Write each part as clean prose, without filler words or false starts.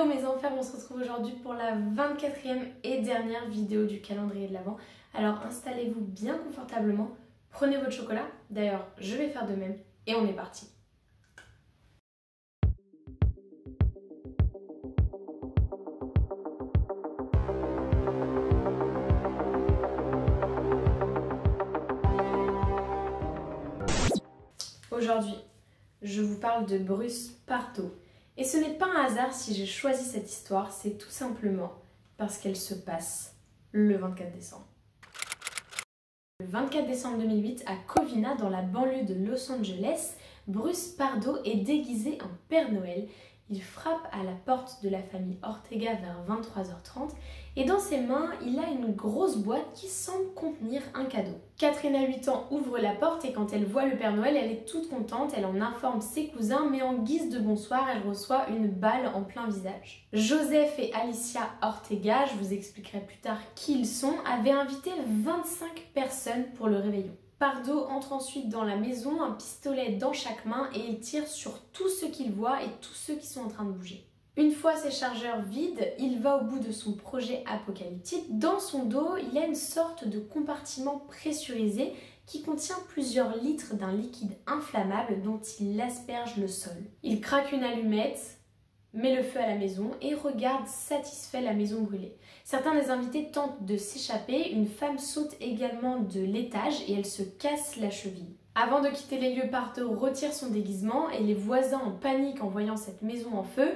Hello mes enfers, on se retrouve aujourd'hui pour la 24e et dernière vidéo du calendrier de l'Avent. Alors installez-vous bien confortablement, prenez votre chocolat, d'ailleurs je vais faire de même et on est parti. Aujourd'hui, je vous parle de Bruce Pardo. Et ce n'est pas un hasard si j'ai choisi cette histoire, c'est tout simplement parce qu'elle se passe le 24 décembre. Le 24 décembre 2008, à Covina, dans la banlieue de Los Angeles, Bruce Pardo est déguisé en Père Noël. Il frappe à la porte de la famille Ortega vers 23h30 et dans ses mains, il a une grosse boîte qui semble contenir un cadeau. Catherine, à 8 ans, ouvre la porte et quand elle voit le Père Noël, elle est toute contente, elle en informe ses cousins, mais en guise de bonsoir, elle reçoit une balle en plein visage. Joseph et Alicia Ortega, je vous expliquerai plus tard qui ils sont, avaient invité 25 personnes pour le réveillon. Pardo entre ensuite dans la maison, un pistolet dans chaque main et il tire sur tout ce qu'il voit et tous ceux qui sont en train de bouger. Une fois ses chargeurs vides, il va au bout de son projet apocalyptique. Dans son dos, il a une sorte de compartiment pressurisé qui contient plusieurs litres d'un liquide inflammable dont il asperge le sol. Il craque une allumette, met le feu à la maison et regarde satisfait la maison brûlée. Certains des invités tentent de s'échapper, une femme saute également de l'étage et elle se casse la cheville. Avant de quitter les lieux, Pardo retire son déguisement et les voisins en panique en voyant cette maison en feu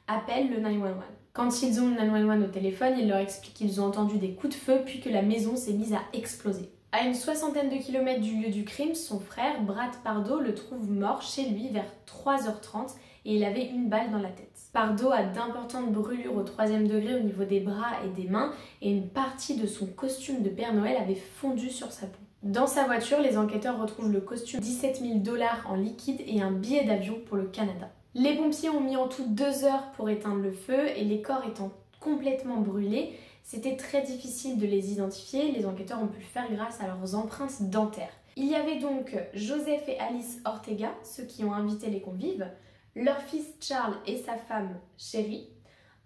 appellent le 911. Quand ils ont le 911 au téléphone, il leur explique qu'ils ont entendu des coups de feu puis que la maison s'est mise à exploser. À une soixantaine de kilomètres du lieu du crime, son frère, Brad Pardo, le trouve mort chez lui vers 3h30 et il avait une balle dans la tête. Pardo a d'importantes brûlures au 3e degré au niveau des bras et des mains et une partie de son costume de Père Noël avait fondu sur sa peau. Dans sa voiture, les enquêteurs retrouvent le costume, 17 000 $ en liquide et un billet d'avion pour le Canada. Les pompiers ont mis en tout 2 heures pour éteindre le feu et les corps étant complètement brûlés, c'était très difficile de les identifier. Les enquêteurs ont pu le faire grâce à leurs empreintes dentaires. Il y avait donc Joseph et Alice Ortega, ceux qui ont invité les convives, leur fils Charles et sa femme Sherry,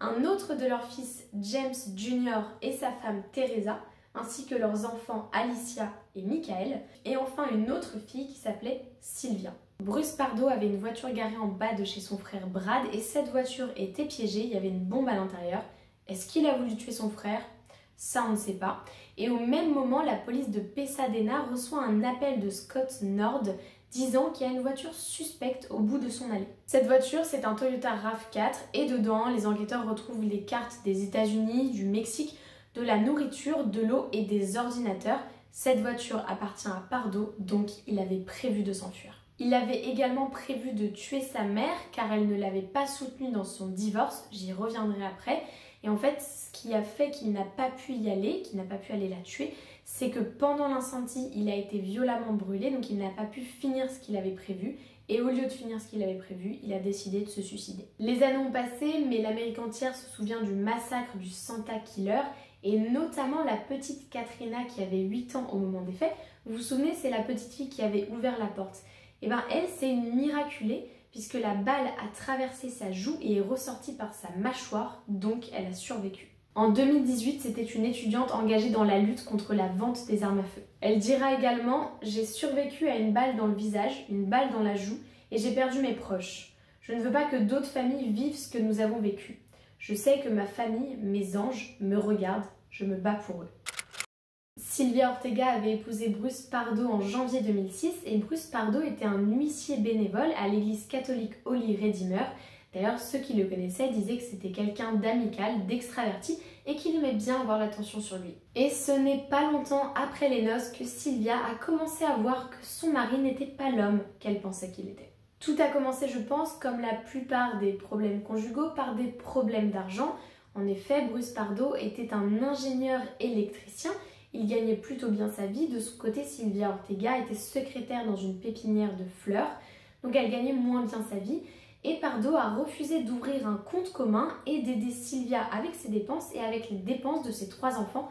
un autre de leurs fils James Jr. et sa femme Teresa, ainsi que leurs enfants Alicia et Michael, et enfin une autre fille qui s'appelait Sylvia. Bruce Pardo avait une voiture garée en bas de chez son frère Brad et cette voiture était piégée, il y avait une bombe à l'intérieur. Est-ce qu'il a voulu tuer son frère? Ça on ne sait pas. Et au même moment, la police de Pasadena reçoit un appel de Scott Nord disant qu'il y a une voiture suspecte au bout de son allée. Cette voiture, c'est un Toyota RAV4 et dedans, les enquêteurs retrouvent les cartes des États-Unis, du Mexique, de la nourriture, de l'eau et des ordinateurs. Cette voiture appartient à Pardo, donc il avait prévu de s'enfuir. Il avait également prévu de tuer sa mère car elle ne l'avait pas soutenu dans son divorce, j'y reviendrai après. Et en fait, ce qui a fait qu'il n'a pas pu y aller, qu'il n'a pas pu aller la tuer, c'est que pendant l'incendie, il a été violemment brûlé, donc il n'a pas pu finir ce qu'il avait prévu. Et au lieu de finir ce qu'il avait prévu, il a décidé de se suicider. Les années ont passé, mais l'Amérique entière se souvient du massacre du Santa Killer, et notamment la petite Katrina qui avait 8 ans au moment des faits. Vous vous souvenez, c'est la petite fille qui avait ouvert la porte. Et bien elle, c'est une miraculée, puisque la balle a traversé sa joue et est ressortie par sa mâchoire, donc elle a survécu. En 2018, c'était une étudiante engagée dans la lutte contre la vente des armes à feu. Elle dira également « J'ai survécu à une balle dans le visage, une balle dans la joue, et j'ai perdu mes proches. Je ne veux pas que d'autres familles vivent ce que nous avons vécu. Je sais que ma famille, mes anges, me regardent, je me bats pour eux. » Sylvia Ortega avait épousé Bruce Pardo en janvier 2006 et Bruce Pardo était un huissier bénévole à l'église catholique Holy Redeemer. D'ailleurs, ceux qui le connaissaient disaient que c'était quelqu'un d'amical, d'extraverti et qu'il aimait bien avoir l'attention sur lui. Et ce n'est pas longtemps après les noces que Sylvia a commencé à voir que son mari n'était pas l'homme qu'elle pensait qu'il était. Tout a commencé, je pense, comme la plupart des problèmes conjugaux, par des problèmes d'argent. En effet, Bruce Pardo était un ingénieur électricien. Il gagnait plutôt bien sa vie. De son côté, Sylvia Ortega était secrétaire dans une pépinière de fleurs, donc elle gagnait moins bien sa vie. Et Pardo a refusé d'ouvrir un compte commun et d'aider Sylvia avec ses dépenses et avec les dépenses de ses 3 enfants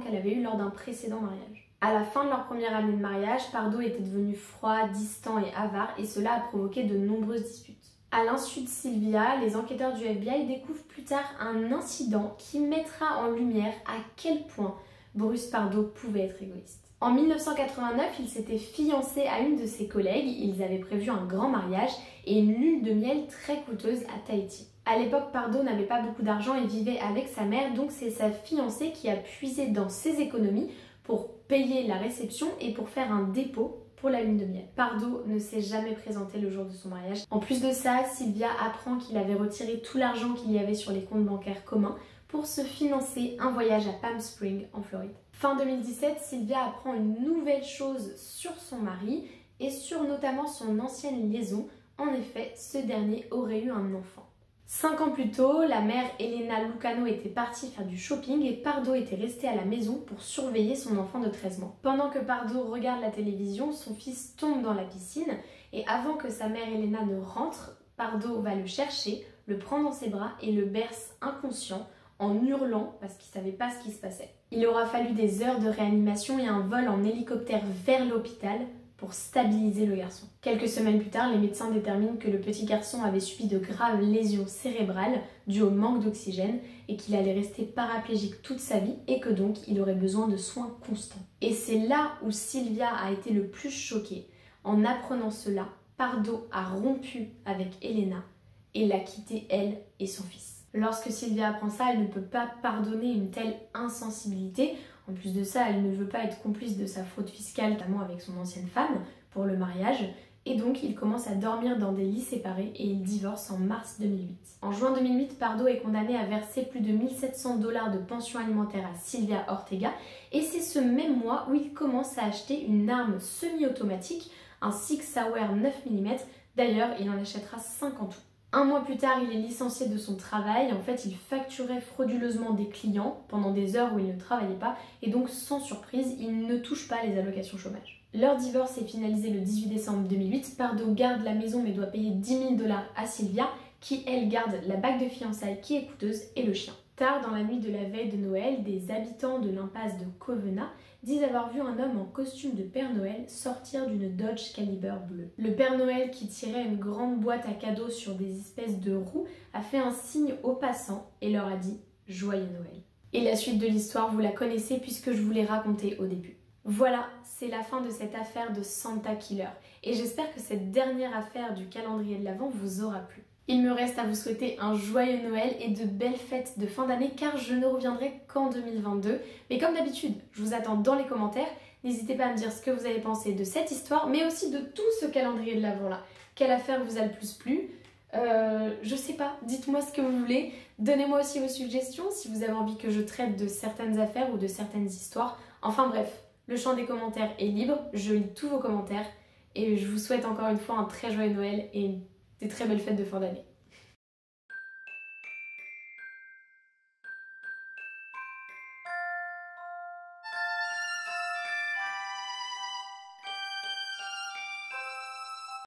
qu'elle avait eus lors d'un précédent mariage. À la fin de leur première année de mariage, Pardo était devenu froid, distant et avare et cela a provoqué de nombreuses disputes. À l'insu de Sylvia, les enquêteurs du FBI découvrent plus tard un incident qui mettra en lumière à quel point Bruce Pardo pouvait être égoïste. En 1989, il s'était fiancé à une de ses collègues, ils avaient prévu un grand mariage et une lune de miel très coûteuse à Tahiti. À l'époque, Pardo n'avait pas beaucoup d'argent et vivait avec sa mère, donc c'est sa fiancée qui a puisé dans ses économies pour payer la réception et pour faire un dépôt pour la lune de miel. Pardo ne s'est jamais présenté le jour de son mariage. En plus de ça, Sylvia apprend qu'il avait retiré tout l'argent qu'il y avait sur les comptes bancaires communs pour se financer un voyage à Palm Springs en Floride. Fin 2017, Sylvia apprend une nouvelle chose sur son mari et sur notamment son ancienne liaison. En effet, ce dernier aurait eu un enfant. 5 ans plus tôt, la mère Elena Lucano était partie faire du shopping et Pardo était resté à la maison pour surveiller son enfant de 13 mois. Pendant que Pardo regarde la télévision, son fils tombe dans la piscine et avant que sa mère Elena ne rentre, Pardo va le chercher, le prend dans ses bras et le berce inconscient en hurlant parce qu'il ne savait pas ce qui se passait. Il aura fallu des heures de réanimation et un vol en hélicoptère vers l'hôpital pour stabiliser le garçon. Quelques semaines plus tard, les médecins déterminent que le petit garçon avait subi de graves lésions cérébrales dues au manque d'oxygène et qu'il allait rester paraplégique toute sa vie et que donc il aurait besoin de soins constants. Et c'est là où Sylvia a été le plus choquée. En apprenant cela, Pardo a rompu avec Elena et l'a quittée elle et son fils. Lorsque Sylvia apprend ça, elle ne peut pas pardonner une telle insensibilité. En plus de ça, elle ne veut pas être complice de sa fraude fiscale, notamment avec son ancienne femme, pour le mariage. Et donc, ils commencent à dormir dans des lits séparés et ils divorcent en mars 2008. En juin 2008, Pardo est condamné à verser plus de 1700 $ de pension alimentaire à Sylvia Ortega. Et c'est ce même mois où il commence à acheter une arme semi-automatique, un Sig Sauer 9 mm. D'ailleurs, il en achètera 5 en tout. Un mois plus tard, il est licencié de son travail. En fait, il facturait frauduleusement des clients pendant des heures où il ne travaillait pas et donc, sans surprise, il ne touche pas les allocations chômage. Leur divorce est finalisé le 18 décembre 2008. Pardo garde la maison mais doit payer 10 000 $ à Sylvia qui, elle, garde la bague de fiançailles qui est coûteuse et le chien. Tard dans la nuit de la veille de Noël, des habitants de l'impasse de Covenant disent avoir vu un homme en costume de Père Noël sortir d'une Dodge Caliber bleue. Le Père Noël, qui tirait une grande boîte à cadeaux sur des espèces de roues, a fait un signe aux passants et leur a dit « Joyeux Noël ». Et la suite de l'histoire, vous la connaissez puisque je vous l'ai racontée au début. Voilà, c'est la fin de cette affaire de Santa Killer. Et j'espère que cette dernière affaire du calendrier de l'Avent vous aura plu. Il me reste à vous souhaiter un joyeux Noël et de belles fêtes de fin d'année car je ne reviendrai qu'en 2022. Mais comme d'habitude, je vous attends dans les commentaires. N'hésitez pas à me dire ce que vous avez pensé de cette histoire, mais aussi de tout ce calendrier de l'Avent là. Quelle affaire vous a le plus plu? Je sais pas, dites-moi ce que vous voulez. Donnez-moi aussi vos suggestions si vous avez envie que je traite de certaines affaires ou de certaines histoires. Enfin bref, le champ des commentaires est libre, je lis tous vos commentaires et je vous souhaite encore une fois un très joyeux Noël et des très belles fêtes de fin d'année.